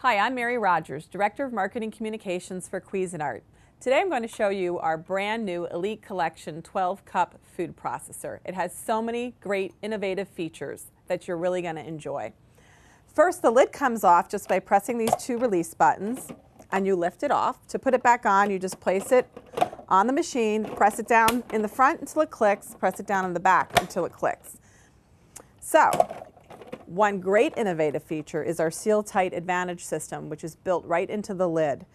Hi, I'm Mary Rogers, Director of Marketing Communications for Cuisinart. Today I'm going to show you our brand new Elite Collection 12-cup food processor. It has so many great innovative features that you're really going to enjoy. First, the lid comes off just by pressing these two release buttons, and you lift it off. To put it back on, you just place it on the machine, press it down in the front until it clicks, press it down in the back until it clicks. So, one great innovative feature is our SealTight Advantage System, which is built right into the lid.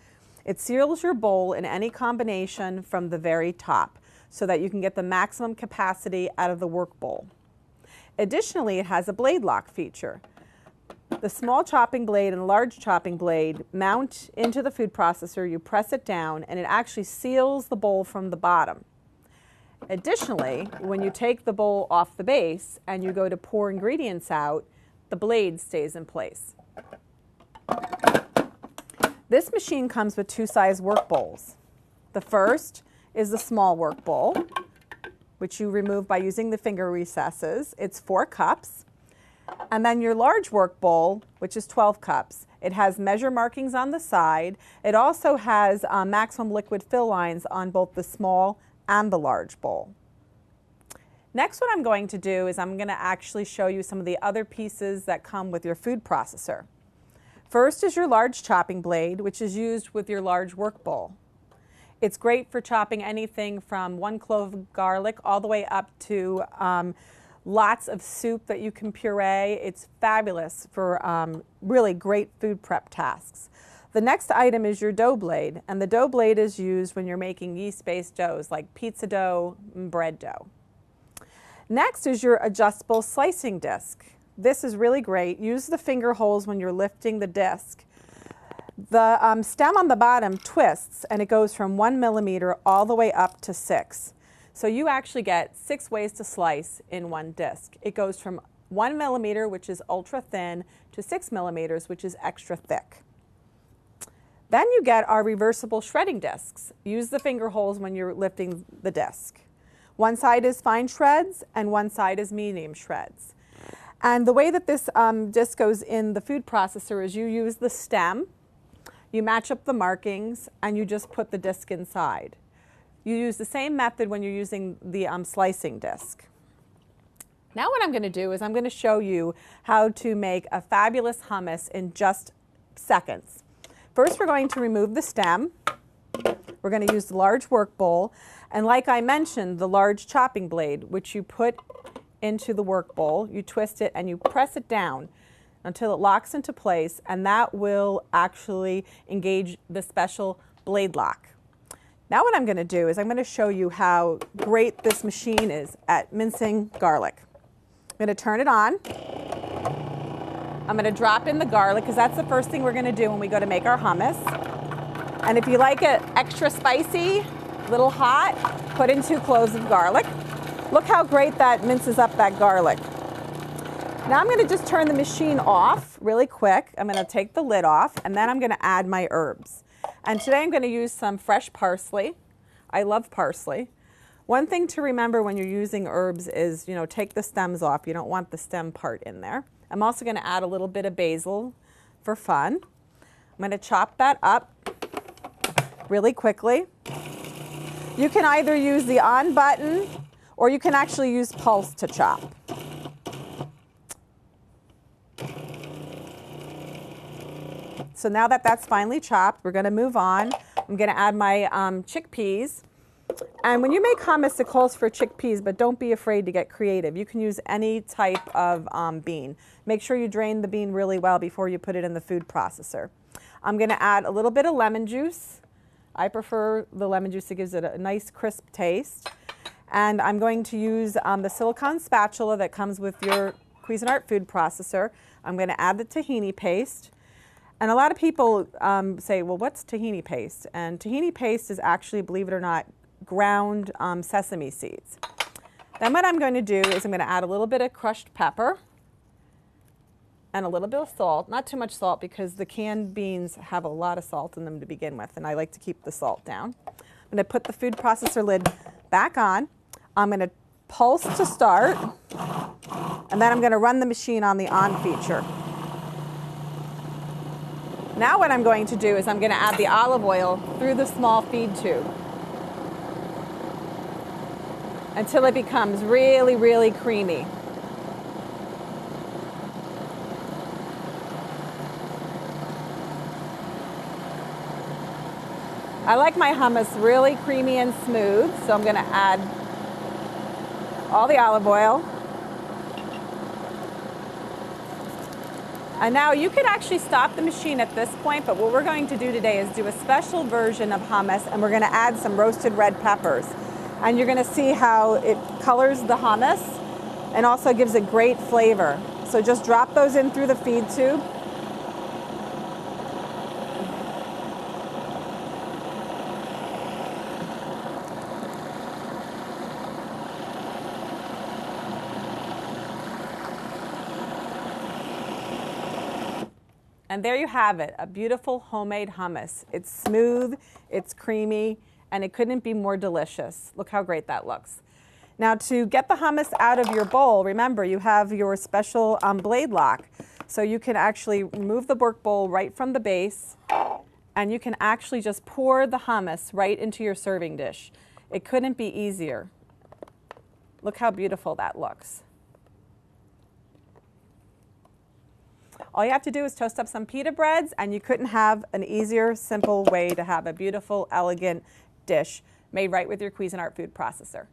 It seals your bowl in any combination from the very top so that you can get the maximum capacity out of the work bowl. Additionally, it has a blade lock feature. The small chopping blade and large chopping blade mount into the food processor, you press it down, and it actually seals the bowl from the bottom. Additionally, when you take the bowl off the base and you go to pour ingredients out, the blade stays in place. This machine comes with two size work bowls. The first is the small work bowl, which you remove by using the finger recesses. It's 4 cups. And then your large work bowl, which is 12 cups. It has measure markings on the side. It also has maximum liquid fill lines on both the small and the large bowl. Next, what I'm going to do is I'm going to actually show you some of the other pieces that come with your food processor. First is your large chopping blade, which is used with your large work bowl. It's great for chopping anything from 1 clove of garlic all the way up to lots of soup that you can puree. It's fabulous for really great food prep tasks. The next item is your dough blade, and the dough blade is used when you're making yeast-based doughs like pizza dough and bread dough. Next is your adjustable slicing disc. This is really great. Use the finger holes when you're lifting the disc. The stem on the bottom twists, and it goes from 1 millimeter all the way up to 6. So you actually get 6 ways to slice in one disc. It goes from 1 millimeter, which is ultra thin, to 6 millimeters, which is extra thick. Then you get our reversible shredding discs. Use the finger holes when you're lifting the disc. One side is fine shreds and one side is medium shreds. And the way that this disc goes in the food processor is you use the stem, you match up the markings, and you just put the disc inside. You use the same method when you're using the slicing disc. Now what I'm going to do is I'm going to show you how to make a fabulous hummus in just seconds. First, we're going to remove the stem. We're going to use the large work bowl, and like I mentioned, the large chopping blade, which you put into the work bowl, you twist it and you press it down until it locks into place, and that will actually engage the special blade lock. Now what I'm going to do is I'm going to show you how great this machine is at mincing garlic. I'm going to turn it on. I'm going to drop in the garlic because that's the first thing we're going to do when we go to make our hummus. And if you like it extra spicy, a little hot, put in 2 cloves of garlic. Look how great that minces up that garlic. Now I'm going to just turn the machine off really quick. I'm going to take the lid off, and then I'm going to add my herbs. And today I'm going to use some fresh parsley. I love parsley. One thing to remember when you're using herbs is, take the stems off. You don't want the stem part in there. I'm also going to add a little bit of basil for fun. I'm going to chop that up really quickly. You can either use the on button or you can actually use pulse to chop. So now that that's finally chopped, we're going to move on. I'm going to add my chickpeas. And when you make hummus, it calls for chickpeas, but don't be afraid to get creative. You can use any type of bean. Make sure you drain the bean really well before you put it in the food processor. I'm going to add a little bit of lemon juice. I prefer the lemon juice. It gives it a nice crisp taste. And I'm going to use the silicone spatula that comes with your Cuisinart food processor. I'm going to add the tahini paste. And a lot of people say, well, what's tahini paste? And tahini paste is actually, believe it or not, ground sesame seeds. Then what I'm going to do is I'm going to add a little bit of crushed pepper and a little bit of salt. Not too much salt because the canned beans have a lot of salt in them to begin with, and I like to keep the salt down. I'm going to put the food processor lid back on. I'm going to pulse to start, and then I'm going to run the machine on the on feature. Now what I'm going to do is I'm going to add the olive oil through the small feed tube until it becomes really, really creamy. I like my hummus really creamy and smooth, so I'm going to add all the olive oil. And now you could actually stop the machine at this point, but what we're going to do today is do a special version of hummus, and we're going to add some roasted red peppers. And you're going to see how it colors the hummus and also gives a great flavor. So just drop those in through the feed tube. And there you have it, a beautiful homemade hummus. It's smooth, it's creamy, and it couldn't be more delicious. Look how great that looks. Now to get the hummus out of your bowl, remember you have your special blade lock. So you can actually remove the work bowl right from the base, and you can actually just pour the hummus right into your serving dish. It couldn't be easier. Look how beautiful that looks. All you have to do is toast up some pita breads, and you couldn't have an easier, simple way to have a beautiful, elegant dish made right with your Cuisinart food processor.